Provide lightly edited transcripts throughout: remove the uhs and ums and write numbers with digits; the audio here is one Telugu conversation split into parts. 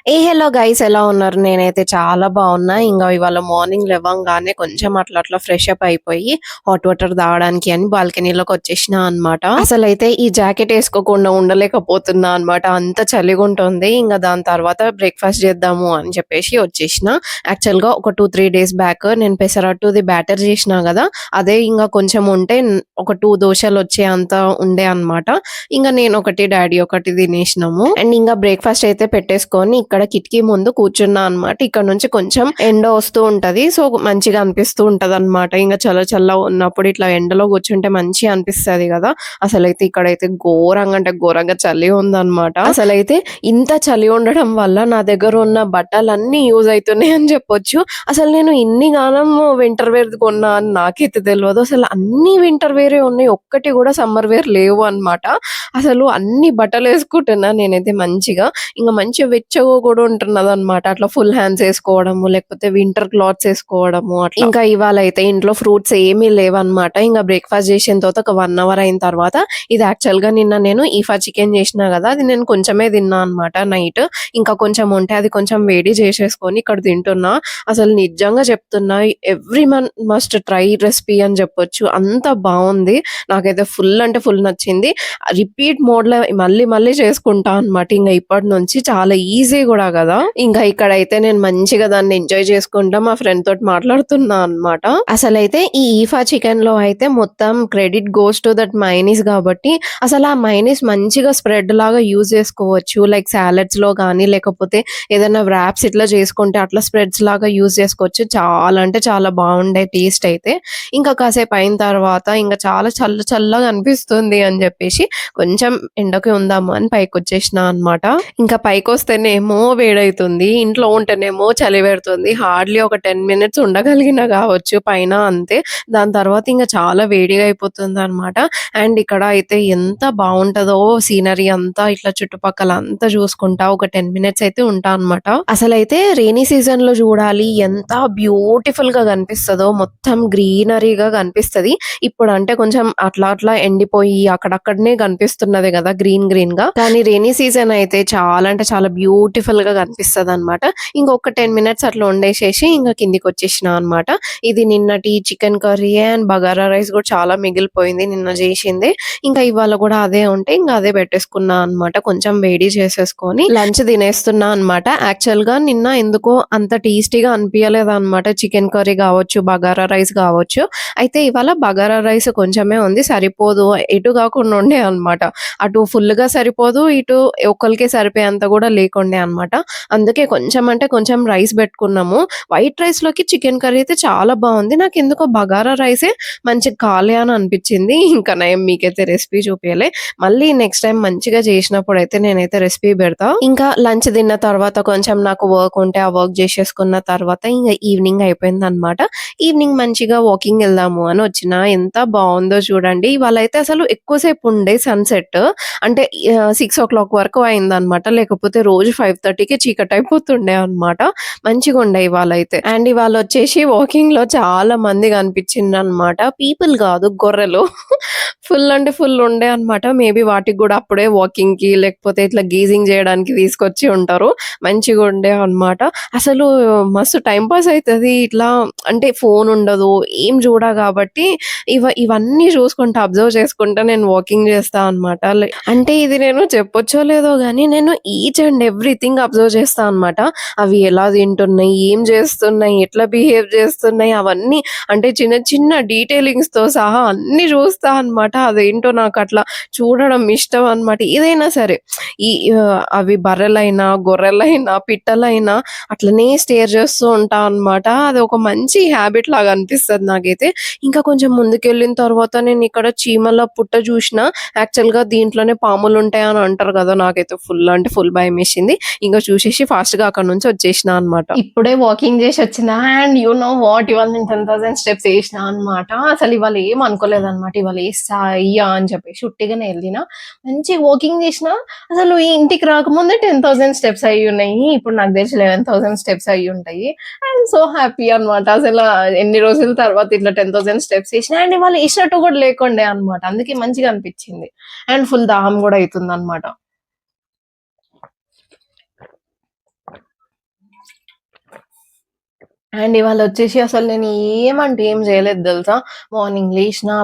హలో గైస్, ఎలా ఉన్నారు? నేనైతే చాలా బాగున్నా. ఇంకా ఇవాళ మార్నింగ్ లేవంగానే కొంచెం అట్లా అట్లా ఫ్రెష్ అప్ అయిపోయి హాట్ వాటర్ తాగడానికి అని బాల్కనీలోకి వచ్చేసిన అనమాట. అసలైతే ఈ జాకెట్ వేసుకోకుండా ఉండలేకపోతున్నా అనమాట, అంత చలిగా ఉంటుంది. ఇంకా దాని తర్వాత బ్రేక్ఫాస్ట్ చేద్దాము అని చెప్పేసి వచ్చేసిన. యాక్చువల్ గా ఒక 2-3 డేస్ బ్యాక్ నేను పెసరట్టుది బ్యాటర్ చేసినా కదా, అదే ఇంకా కొంచెం ఉంటే ఒక 2 దోశలు వచ్చే అంత ఉండే అనమాట. ఇంకా నేను ఒకటి, డాడీ ఒకటి తినేసినాము. అండ్ ఇంకా బ్రేక్ఫాస్ట్ అయితే పెట్టేసుకొని ఇక్కడ కిటికీ ముందు కూర్చున్నా అనమాట. ఇక్కడ నుంచి కొంచెం ఎండ వస్తూ ఉంటది, సో మంచిగా అనిపిస్తూ ఉంటది అనమాట. ఇంకా చల్ల ఉన్నప్పుడు ఇట్లా ఎండలో కూర్చుంటే మంచిగా అనిపిస్తది కదా. అసలైతే ఇక్కడైతే ఘోరంగా అంటే ఘోరంగా చలి ఉందన్నమాట. అసలైతే ఇంత చలి ఉండడం వల్ల నా దగ్గర ఉన్న బట్టలన్నీ యూజ్ అవుతున్నాయి అని చెప్పొచ్చు. అసలు నేను ఇన్ని గానం వింటర్ వేర్ కొన్నా అని నాకైతే తెలియదు. అసలు అన్ని వింటర్ వేరే ఉన్నాయి, ఒక్కటి కూడా సమ్మర్ వేర్ లేవు అన్నమాట. అసలు అన్ని బట్టలు వేసుకుంటున్నా నేనైతే మంచిగా. ఇంకా మంచిగా వెచ్చగా కూడా ఉంటున్నదన్నమాట. అట్లా ఫుల్ హ్యాండ్స్ ఏసుకోవడము, లేకపోతే వింటర్ క్లాత్స్ ఏసుకోవడము అట్లా. ఇంకా ఇవాళ అయితే ఇంట్లో ఫ్రూట్స్ ఏమీ లేవన్నమాట. ఇంకా బ్రేక్ఫాస్ట్ చేసిన తర్వాత ఒక 1 అవర్ అయిన తర్వాత, ఇది యాక్చువల్ గా నిన్న నేను ఈఫా చికెన్ చేసినా కదా, అది నేను కొంచెమే తిన్నా అన్నమాట నైట్. ఇంకా కొంచెం ఉంటే అది కొంచెం వేడి చేసేసుకొని ఇక్కడ తింటున్నా. అసలు నిజంగా చెప్తున్నా, every one must try recipe అని చెప్పొచ్చు, అంత బాగుంది. నాకైతే ఫుల్ అంటే ఫుల్ నచ్చింది. రిపీట్ మోడ్ లో మళ్ళీ మళ్ళీ చేసుకుంటా అన్నమాట. ఇంకా ఇప్పటి నుంచి చాలా ఈజీ కూడా కదా. ఇంకా ఇక్కడైతే నేను మంచిగా దాన్ని ఎంజాయ్ చేసుకుంటా మా ఫ్రెండ్ తోటి మాట్లాడుతున్నా అన్నమాట. అసలైతే ఈ ఈఫా చికెన్ లో అయితే మొత్తం credit goes to that mayonnaise కాబట్టి, అసలు ఆ మైనీస్ మంచిగా స్ప్రెడ్ లాగా యూజ్ చేసుకోవచ్చు. లైక్ సాలడ్స్ లో కానీ, లేకపోతే ఏదైనా వ్రాప్స్ ఇట్లా చేసుకుంటే అట్లా స్ప్రెడ్స్ లాగా యూజ్ చేసుకోవచ్చు. చాలా అంటే చాలా బాగుండే టేస్ట్ అయితే. ఇంకా కాసేపు అయిన తర్వాత ఇంకా చాలా చల్లగా అనిపిస్తుంది అని చెప్పేసి కొంచెం ఎండకి ఉందాము అని పైకొచ్చేసినా అన్నమాట. ఇంకా పైకొస్తేనేమో వేడైతుంది, ఇంట్లో ఉంటేనేమో చలి పెడుతుంది. హార్డ్లీ ఒక 10 మినిట్స్ ఉండగలిగినా కావచ్చు పైన, అంతే. దాని తర్వాత ఇంకా చాలా వేడిగా అయిపోతుంది అనమాట. అండ్ ఇక్కడ అయితే ఎంత బాగుంటదో సీనరీ అంతా, ఇట్లా చుట్టుపక్కల అంతా చూసుకుంటా ఒక 10 మినిట్స్ అయితే ఉంటా అనమాట. అసలైతే రెయినీ సీజన్ లో చూడాలి ఎంత బ్యూటిఫుల్ గా కనిపిస్తుందో, మొత్తం గ్రీనరీగా కనిపిస్తది. ఇప్పుడు అంటే కొంచెం అట్లా అట్లా ఎండిపోయి అక్కడక్కడనే కనిపిస్తున్నది కదా గ్రీన్ గా, కానీ రెయినీ సీజన్ అయితే చాలా అంటే చాలా బ్యూటిఫుల్ గా కనిపిస్తది అనమాట. ఇంకొక 10 మినిట్స్ అట్లా వండేసేసి ఇంకా కిందికి వచ్చేసిన అనమాట. ఇది నిన్నటి chicken curry and bagara rice కూడా చాలా మిగిలిపోయింది నిన్న చేసింది. ఇంకా ఇవాళ కూడా అదే ఉంటే ఇంకా అదే పెట్టేసుకున్నా అనమాట. కొంచెం వేడి చేసేసుకొని లంచ్ తినేస్తున్నా అనమాట. యాక్చువల్ గా నిన్న ఎందుకో అంత టేస్టీగా అనిపించలేదు అనమాట, చికెన్ కర్రీ కావచ్చు, బగారా రైస్ కావచ్చు. అయితే ఇవాళ బగారా రైస్ కొంచెమే ఉంది, సరిపోదు. ఎటు కాకుండా ఉండే అనమాట. అటు ఫుల్ గా సరిపోదు, ఇటు ఒకరికి సరిపోయేంత కూడా లేకుండే అనమాట. అందుకే కొంచెం అంటే కొంచెం రైస్ పెట్టుకున్నాము. వైట్ రైస్ లోకి చికెన్ కర్రీ అయితే చాలా బాగుంది. నాకు ఎందుకో బగారా రైసే మంచిగా కాలే అని అనిపించింది. ఇంకా నేను మీకైతే రెసిపీ చూపించలే. మళ్ళీ నెక్స్ట్ టైం మంచిగా చేసినప్పుడు అయితే నేనైతే రెసిపీ పెడతా. ఇంకా లంచ్ తిన్న తర్వాత కొంచెం నాకు వర్క్ ఉంటే ఆ వర్క్ చేసేసుకున్న తర్వాత ఇంకా ఈవినింగ్ అయిపోయింది అనమాట. ఈవినింగ్ మంచిగా వాకింగ్ వెళ్దాము అని వచ్చిన. ఎంత బాగుందో చూడండి. ఇవాళైతే అసలు ఎక్కువసేపు ఉండే సన్సెట్, అంటే 6 o'clock వరకు అయిందనమాట. లేకపోతే రోజు 5:30కి చీకటి అయిపోతుండే అనమాట. మంచిగా ఉండే ఇవాళ అయితే. అండ్ ఇవాళ వచ్చేసి వాకింగ్ లో చాలా మంది కనిపించింది అనమాట. పీపుల్ కాదు, గొర్రెలు. ఫుల్ అంటే ఫుల్ ఉండే అనమాట. మేబీ వాటికి కూడా అప్పుడే వాకింగ్ కి, లేకపోతే ఇట్లా గీజింగ్ చేయడానికి తీసుకొచ్చి ఉంటారు. మంచిగా ఉండే అనమాట. అసలు మస్తు టైం పాస్ అవుతుంది ఇట్లా. అంటే ఫోన్ ఉండదు, ఏం చూడా కాబట్టి ఇవన్నీ చూసుకుంటా, అబ్జర్వ్ చేసుకుంటా నేను వాకింగ్ చేస్తా అనమాట. అంటే ఇది నేను చెప్పొచ్చో లేదో గానీ, నేను ఈచ్ అండ్ ఎవ్రీథింగ్ అబ్జర్వ్ చేస్తా అనమాట. అవి ఎలా తింటున్నాయి, ఏం చేస్తున్నాయి, ఎట్లా బిహేవ్ చేస్తున్నాయి, అవన్నీ అంటే చిన్న చిన్న డీటెయిలింగ్స్ తో సహా అన్ని చూస్తా అనమాట. అదేంటో నాకు అట్లా చూడడం ఇష్టం అనమాట. ఏదైనా సరే, ఈ అవి బర్రెలైనా, గొర్రెలైనా, పిట్టలైనా అట్లనే స్టేర్ చేస్తూ ఉంటా అనమాట. అది ఒక మంచి హ్యాబిట్ లాగా అనిపిస్తది నాకైతే. ఇంకా కొంచెం ముందుకెళ్ళిన తర్వాత నేను ఇక్కడ చీమల పుట్ట చూసిన. యాక్చువల్ గా దీంట్లోనే పాములు ఉంటాయి అని అంటారు కదా. నాకైతే ఫుల్ అంటే ఫుల్ భయం వేసింది. ఇంకా చూసేసి ఫాస్ట్ గా అక్కడ నుంచి వచ్చేసిన అనమాట. ఇప్పుడే వాకింగ్ చేసి వచ్చిన. అండ్ యూ నో వాట్, ఇవాళ నేను 10,000 స్టెప్స్ వేసిన అనమాట. అసలు ఇవాళ ఏం అనుకోలేదు అనమాట. ఇవాళ వేస్తా అయ్యా అని చెప్పేసి ఉట్టిగానే వెళ్ళిన. మంచి వాకింగ్ చేసిన. అసలు ఈ ఇంటికి రాకముందే 10,000 స్టెప్స్ అయ్యి ఉన్నాయి. ఇప్పుడు నాకు తెలిసి 11,000 స్టెప్స్ అయ్యి ఉంటాయి. అండ్ సో హ్యాపీ అనమాట. అసలు ఎన్ని రోజుల తర్వాత ఇట్లా 10,000 స్టెప్స్ వేసిన. అండ్ ఇవాళ వేసినట్టు కూడా లేకుండే అనమాట. అందుకే మంచిగా అనిపించింది. అండ్ ఫుల్ దాహం కూడా అవుతుంది అనమాట. అండ్ ఇవాళొచ్చేసి అసలు నేను ఏమంటే ఏం జేయలేదు దెలుసా? మార్నింగ్ లేషినా,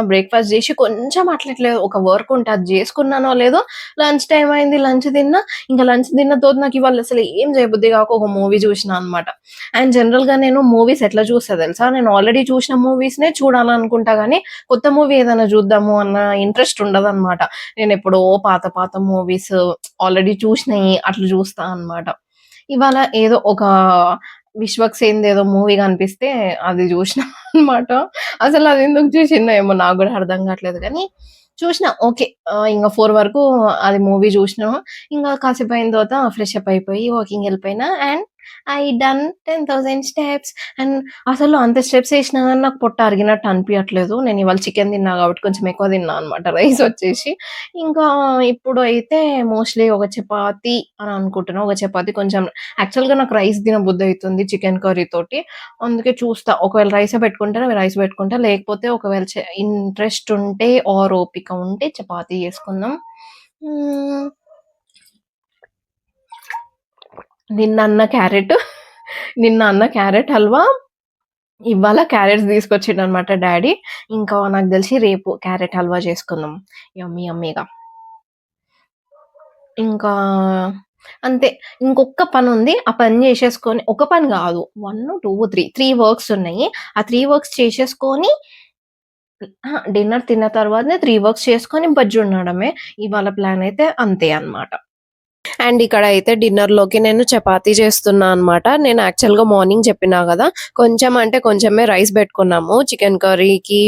బ్రేక్‌ఫాస్ట్ జేసి కొంచెం అట్లా ఇట్లా ఒక వర్క్ ఉంటే అది జేసుకున్నానో లేదో లంచ్ టైమ్ అయింది. లంచ్ తిన్నా. ఇంక లంచ్ తిన్న తోటి నాకివాళ అసలు ఏం జేయబుద్ధి గాక ఒక మూవీ జూషినా అనమాట. అండ్ జనరల్‌గా నేను మూవీస్ ఎట్లా జూస్తా దెలుసా? నేను ఆల్రెడీ చూషిన మూవీస్‌నే చూడాలనుకుంటా గానీ, కొత్త మూవీ ఏదైనా జూద్దాము అన్న ఇంట్రెస్ట్ ఉండదనమాట. నేనెప్పుడో పాత పాత మూవీస్ ఆల్రెడీ చూషినయి అట్లా జూస్తా అనమాట. ఇవాళ ఏదో ఒక 'విశ్వక్ సేన్‌ది' ఏదో మూవీ కనిపిస్తే అది జూషినా అనమాట. అసలదెందుకు జూషినో ఏమో నాకు గూడా అర్థం గాట్లేదు గానీ, చూషినా ఓకే. ఇంగ 4 వరకు అది మూవీ జూషినా. ఇంగ కాసేపయిన తర్వాత ఫ్రెష్ అప్ అయిపోయి వాకింగ్‌కెళ్ళిపోయినా. And I done 10,000 steps. And అసలు అంత స్టెప్స్ ఏసినా గాని నాకు పొట్ట అరిగినట్టు అనిపియట్లేదు. నేనివాళ చికెన్ తిన్నా గాబట్టి కొంచెం ఎక్కువ తిన్నా అనమాట రైసొచ్చేసి. ఇంకా ఇప్పుడు అయితే మోస్ట్‌లీ ఒక చపాతీ అని అనుకుంటున్నా. ఒక చపాతీ కొంచెం యాక్చువల్‌గా నాకు రైస్ తినబుద్దయితుంది చికెన్ కర్రీ తోటి. అందుకే చూస్తా. ఒకవేళ రైసే పెట్టుకుంటే రైస్ పెట్టుకుంటా. లేకపోతే ఒకవేళ ఇంట్రెస్ట్ ఉంటే ఆర్ ఓపిక ఉంటే చపాతీ చేసుకుందాం. హ్మ్. నిన్న అన్న క్యారెట్ నిన్న అన్న క్యారెట్ హల్వా ఇవాళ క్యారెట్స్ తీసుకొచ్చిండనమాట డ్యాడీ. ఇంకా నాకు తెలిసి రేపు క్యారెట్ హల్వా చేసుకుందాం. యమ్మీ యమ్మీగా. ఇంకా అంతే. ఇంకొక్క పనుంది. ఆ పని జేసేసుకొని ఒక పని గాదు. 1, 2, 3 వర్క్స్ ఉన్నాయి. ఆ 3 వర్క్స్ చేసేసుకొని అహా! డిన్నర్ తిన్న తర్వాతనే 3 వర్క్స్ చేసుకొని బజ్జుండడమే. ఇవాళ ప్లాన్ అయితే అంతే అన్నమాట. అండ్ ఇక్కడైతే డిన్నర్‌లోకి నేను చపాతీ చేస్తున్నా అనమాట. నేను యాక్చువల్‌గా మార్నింగ్ చెప్పినా గదా! కొంచెం అంటే కొంచెమే రైస్ బెట్టుకున్నాము. చికెన్ కర్రీకి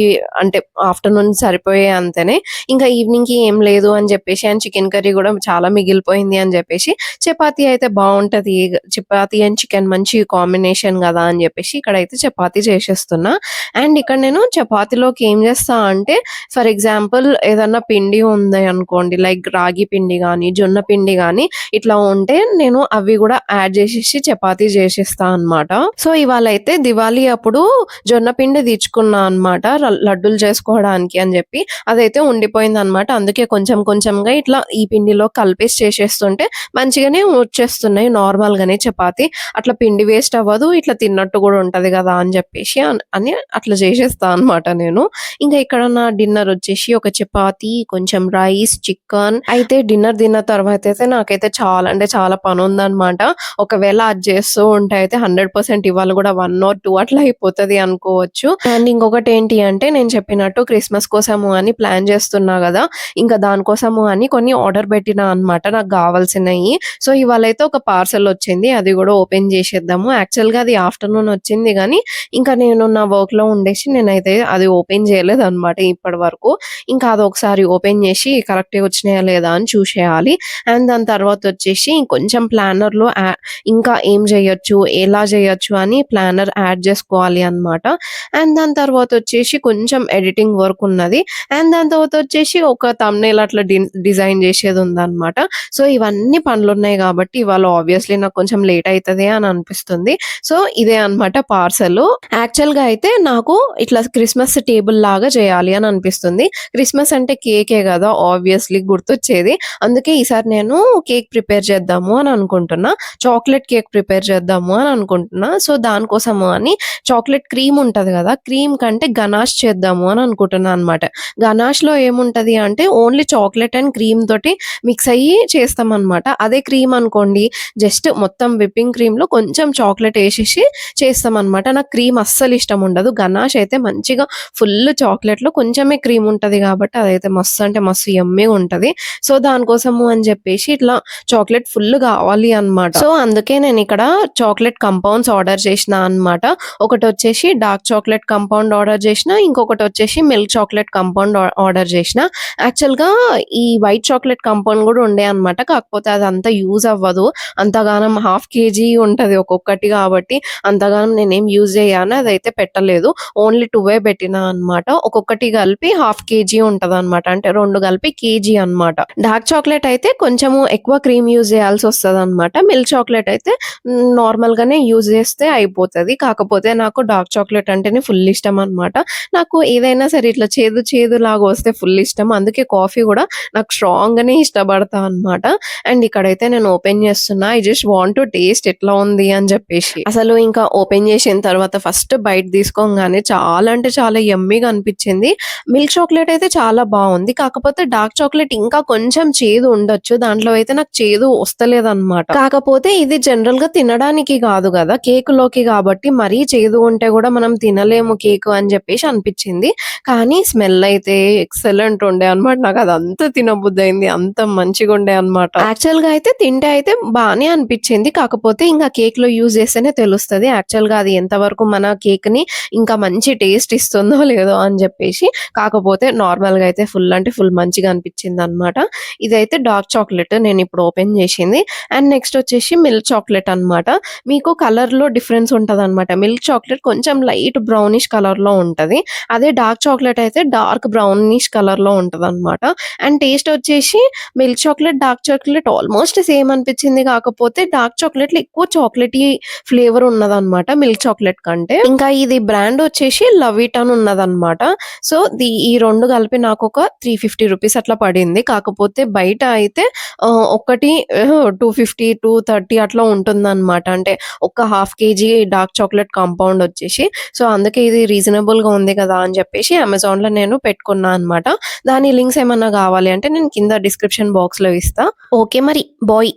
అంటే ఆఫ్టర్‌నూన్ సరిపోయే అంతనే. ఇంకా ఈవినింగ్‌కి ఏం లేదు అని జెప్పేసి అండ్ చికెన్ కర్రీ గూడా చాలా మిగిలిపోయింది అని జెప్పేసి చపాతీ అయితే బావుంటది. చపాతీ అండ్ చికెన్ మంచి కాంబినేషన్ గదా! అని జెప్పేసి ఇక్కడైతే చపాతీ చేసేస్తున్నా. అండ్ ఇక్కడ నేను చపాతీలోకి ఏం జేస్తా అంటే ఫర్ ఎగ్జాంపుల్ ఏదన్నా పిండి ఉంది అనుకోండి లైక్ రాగి పిండి గానీ, జొన్న పిండి గానీ ఇట్లా ఉంటే నేను అవి గూడా యాడ్ జేసేసి చపాతీ జేసేస్తా అనమాట. సో, ఇవాళైతే దివాళీ అప్పుడు జొన్న పిండి తెచ్చుకున్నా అనమాట. లడ్డూలు చేసుకోవడానికి అని జెప్పి. అదైతే ఉండిపోయిందనమాట. అందుకే కొంచెం కొంచెంగా ఇట్లా ఈ పిండిలో కలిపేసి చేసేస్తుంటే మంచిగానే వచ్చేస్తున్నాయి నార్మల్‌గానే చపాతీ. అట్లా పిండి వేస్ట్ అవ్వదు. ఇట్లా తిన్నట్టు గూడా ఉంటది గదా! అని జెప్పేసి అని అట్లా జేసేస్తా అనమాట నేను. ఇంకా ఇక్కడ నా డిన్నర్ వచ్చేసి ఒక చపాతీ, కొంచెం రైస్, చికెన్. అయితే డిన్నర్ తిన్న తర్వాతయితే నాకైతే చాలా అంటే చాలా పనుందనమాట. ఒకవేళ అది చేస్తూ ఉంటే అయితే 100% ఇవాళ గూడా 1 ఆర్ 2 అట్లా అయిపోతది అనుకోవచ్చు. అండ్ ఇంకొకటేంటి అంటే నేను చెప్పినట్టు క్రిస్మస్ కోసము అని ప్లాన్ చేస్తున్నా గదా! ఇంకా దానికోసము అని కొన్ని ఆర్డర్ పెట్టినా అనమాట నాకు గావాల్సినయి. సో, ఇవాళైతే ఒక పార్సెల్ వచ్చింది. అది గూడా ఓపెన్ చేసేద్దాము. యాక్చువల్‌గా అది ఆఫ్టర్‌నూన్ వచ్చింది గానీ, ఇంకా నేను నా వర్క్‌లో ఉండేసి నేనైతే అది ఓపెన్ చేయలేదనమాట ఇప్పటి వరకు. ఇంకా అదొకసారి ఓపెన్ చేసి కరెక్ట్‌గా వచ్చినాయా లేదా అని చూసేయాలి. అండ్ దాని తర్వాతొచ్చేసి కొంచెం ప్లానర్‌లో ఇంకా ఏం జేయొచ్చు, ఎలా జేయొచ్చు అని ప్లానర్ యాడ్ జేసుకోవాలి అనమాట. అండ్ దాని తర్వాతొచ్చేసి కొంచెం ఎడిటింగ్ వర్క్ ఉన్నది. అండ్ దాని తర్వాతొచ్చేసి ఒక థంబ్‌నెయిల్ అట్లా డిజైన్ జేసేదుందనమాట. సో, ఇవన్నీ పనులున్నాయి గాబట్టి ఇవాళ ఆబ్వియస్‌లీ నాకు కొంచెం లేట్ అయితది అని అనిపిస్తుంది. సో, ఇదే అనమాట పార్సెలు. యాక్చువల్‌గా అయితే నాకు ఇట్లా క్రిస్మస్ టేబుల్ లాగా చేయాలి అని అనిపిస్తుంది. క్రిస్మస్ అంటే కేకే గదా! ఆబ్వియస్‌లీ గుర్తొచ్చేది. అందుకే ఈసారి నేను కేక్ ప్రిపేర్ చేద్దాము అని అనుకుంటున్నా. చాక్లేట్ కేక్ ప్రిపేర్ చేద్దాము అని అనుకుంటున్నా. సో, దానికోసము అని చాక్లేట్ క్రీమ్ ఉంటది గదా! క్రీమ్ కంటే గనాష్ చేద్దాము అని అనుకుంటున్నా అనమాట. గనాష్‌లో ఏముంటది అంటే ఓన్లీ చాక్లేట్ అండ్ క్రీమ్ తోటి మిక్స్ అయ్యి చేస్తామనమాట. అదే క్రీమ్ అనుకోండి జస్ట్ మొత్తం విప్పింగ్ క్రీమ్‌లో కొంచెం చాక్లేట్ ఏసేసి చేస్తామనమాట. నాకు క్రీమ్ అస్సలు ఇష్టం ఉండదు. గనాష్ అయితే మంచిగా ఫుల్ చాక్లేట్‌లో కొంచెమే క్రీమ్ ఉంటది గాబట్టి అదైతే మస్తు అంటే మస్తు యమ్మీగా ఉంటది. సో, దానికోసము అని జెప్పేసి ఇట్లా చాక్లేట్ ఫుల్ గావాలి అన్నమాట. సో, అందుకే నేనిక్కడ చాక్లేట్ కంపౌండ్స్ ఆర్డర్ చేషినా అన్నమాట. ఒకటొచ్చేసి డార్క్ చాక్లేట్ కంపౌండ్ ఆర్డర్ జేషినా. ఇంకొకటొచ్చేసి మిల్క్ చాక్లేట్ కంపౌండ్ ఆర్డర్ జేషినా. యాక్చువల్‌గా ఈ వైట్ చాక్లేట్ కంపౌండ్ గూడా ఉండే అన్నమాట. కాకపోతే అదంతా యూజ్ అవ్వదు. అంతగానం హాఫ్ కేజీ ఉంటది ఒక్కొక్కటి గాబట్టి అంతగానం నేనేం యూజ్ జేయను. అదైతే పెట్టలేదు. ఓన్లీ 2 పెట్టినా అన్నమాట. ఒక్కొక్కటి కలిపి హాఫ్ కేజీ ఉంటదన్నమాట. అంటే 2 కలిపి కేజీ అన్నమాట. డార్క్ చాక్లేట్ అయితే కొంచెము ఎక్కువ క్రీమ్ యూజ్ చేయాల్సొస్తదనమాట. మిల్క్ చాక్లేట్ అయితే నార్మల్‌గానే యూజ్ చేస్తే అయిపోతది. కాకపోతే నాకు డార్క్ చాక్లేట్ అంటేనే ఫుల్ ఇష్టమనమాట. నాకు ఏదైనా సరే ఇట్లా చేదు చేదులాగా వస్తే ఫుల్ ఇష్టం. అందుకే కాఫీ గూడా నాకు స్ట్రాంగ్‌గానే ఇష్టపడతా అనమాట. అండ్ ఇక్కడైతే నేను ఓపెన్ చేస్తున్నా. I just want to taste ఎట్లా ఉంది అని చెప్పేసి. అసలు ఇంకా ఓపెన్ చేసిన తర్వాత ఫస్ట్ బైట్ తీసుకోంగానే చాలా అంటే చాలా యమ్మీగా అనిపించింది. మిల్క్ చాక్లేట్ అయితే చాలా బావుంది. కాకపోతే డార్క్ చాక్లేట్ ఇంకా కొంచెం చేదు ఉండొచ్చు. దాంట్లో అయితే నాకు చేదు వస్తలేదన్నమాట. కాకపోతే ఇది జనరల్‌గా తినడానికి కాదు గదా! కేకులోకి కాబట్టి మరీ చేదు ఉంటే గూడా మనం తినలేము కేకు అని జెప్పేసి అనిపిచ్చింది. కానీ స్మెల్ అయితే ఎక్సలెంట్ ఉండే అన్నమాట. నాకదంతా తినబుద్దయింది. అంత మంచిగుండే అన్నమాట. యాక్చువల్‌గా అయితే తింటే అయితే బానే అనిపిచ్చింది. కాకపోతే ఇంక కేక్‌లో యూజ్ చేస్తేనే తెలుస్తది. యాక్చువల్‌గా అది ఎంతవరకు మన కేక్‌ని ఇంకా మంచి టేస్ట్ ఇస్తుందో లేదో అని జెప్పేసి. కాకపోతే నార్మల్‌గా అయితే ఫుల్ అంటే ఫుల్ మంచిగా అనిపిచ్చిందన్నమాట. ఇదైతే డార్క్ చాక్లేట్ నేనిప్పుడు ఓపెన్ చేసింది. అండ్ నెక్స్ట్ వచ్చేసి మిల్క్ చాక్లేట్ అన్నమాట. మీకు కలర్‌లో డిఫరెన్స్ ఉంటదన్నమాట. మిల్క్ చాక్లేట్ కొంచెం లైట్ బ్రౌనిష్ కలర్‌లో ఉంటది. అదే డార్క్ చాక్లేట్ అయితే డార్క్ బ్రౌనిష్ కలర్‌లో ఉంటదన్నమాట. అండ్ టేస్ట్ వచ్చేసి milk chocolate, dark chocolate almost same అనిపిచ్చింది. కాకపోతే డార్క్ చాక్లేట్‌లో ఎక్కువ చాక్లేటీ ఫ్లేవర్ ఉన్నదన్నమాట మిల్క్ చాక్లేట్ కంటే. ఇంకా ఇది బ్రాండ్ వచ్చేసి లవిట్ అని ఉన్నదన్నమాట. సో, ఈ 2 కలిపి నాకొక 350 రూపీస్ అట్లా పడింది. కాకపోతే బయట అయితే ఒకటి 250, 230 అట్లా ఉంటుందన్నమాట. అంటే ఒక half KG dark chocolate compound వచ్చేసి. సో, అందుకే ఇది రీజనబుల్‌గా ఉంది కదా అని చెప్పేసి అమెజాన్‌లో నేను పెట్టుకున్నా అన్నమాట. దాని లింక్స్ ఏమన్నా కావాలి అంటే నేను కింద డిస్క్రిప్షన్ బాక్స్‌లో ఇస్తా. ఓకే మరి బాయ్.